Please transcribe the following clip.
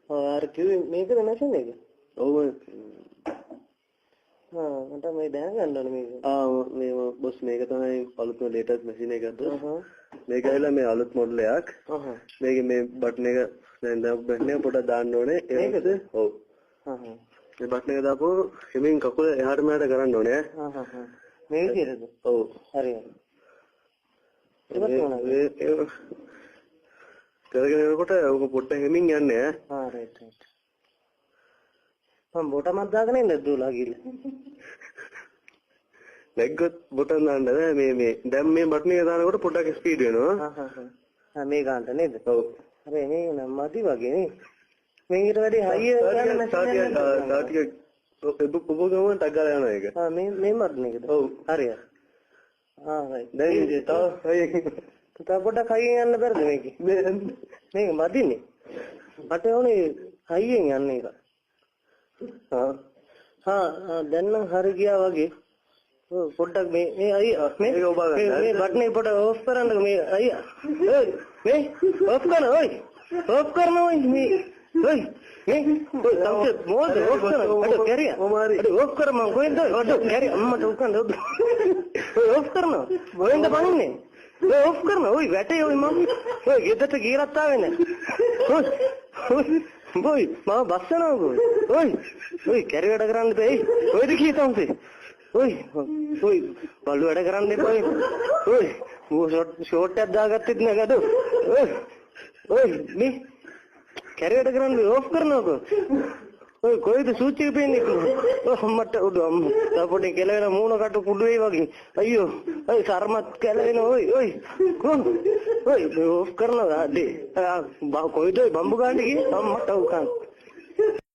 और क्यों මේකද මැෂින් එක? ඔව් මට මේ දැනගන්න ඕනේ මේක. මේ බොස් මේක තමයි අලුත්ම ලේටස්ට් මැෂින් එකක්ද? මේක ඇවිල්ලා මේ අලුත් මොඩල් එකක්. මේකේ මේ බටන් එක දැන් බටන් එක පොඩ්ඩක් දාන්න ඕනේ. ඒකද? ඔව්. මේ බටන් එක දාපුව හිමින් කකුල එහාට මෙහාට කරන්න ඕනේ. මේ විදිහටද? ඔව්. හරි. කරගෙන යනකොට ඔක පොඩ්ඩක් හිමින් යන්නේ ඈ. රයිට්. මම බොටමක් දාගෙන ඉන්නද දුවලා ගිහලා. නැග්ගොත් බොටන් දාන්න බෑ මේ දැන් මේ බටන් එක දානකොට පොඩ්ඩක් ස්පීඩ් වෙනවා. මේ ගන්නට නේද? ඔව්. හරි මේ නම් මදි වගේ නේ. මේ ඊට වැඩි හයිය ගන්න තාටිය උපගමන ටක් ගාලා යනවා ඒක. මේ බටන් එකද? ඔව්. හරි. රයිට්. දැන් තව පොඩ්ඩක් හයියෙන් යන්න බැරිද මේකේ? මේක මදිනේ. මට ඕනේ හයියෙන් යන්න එක. දැන් නම් හරි ගියා වගේ. පොඩ්ඩක් මේ අයියා මේ බටන් එක පොඩ්ඩක් ඕෆ් කරන්න මේ අයියා. මේ ඕෆ් කරන ඔය. ඕෆ් කරන ඔය මේ ඔය මේ තමයි මොකද ඕෆ් කරන අඩ කැරියා. අඩ ඕෆ් කර මම කොහෙන්ද අඩ කැරියා අම්මට උකන්ද ඕෆ් කරනවා. මොකෙන්ද බනින්නේ? ඕෆ් කරනවා. ඔය වැටේ ඔය මම. ඔය ගෙදරට ගියරත් ආවේ නැහැ. ඔය මම බස් යනවා. ඔය කැරි වැඩ කරන්න බෑ. ඔයද කීතම්සේ. ඔය බලු වැඩ කරන්න එපා. ඔය ෂෝට් එකක් දාගත්තෙත් නෑ ගඩො. ඔය මේ කැරි වැඩ කරන්න ඕෆ් කරනකො. ඔය කොයිද සූච් එක පෙන්නේ? අම්මට උඩ අම්මා. තාපොඩේ කෙලවෙන මූණ කට කුඩු වෙයි වගේ. අයියෝ. ඔය සර්මත් කෙලවෙන ඔය ඕෆ් කරනවා. කොයිද බම්බු ගන්න ගියේ? අම්මට උකන්.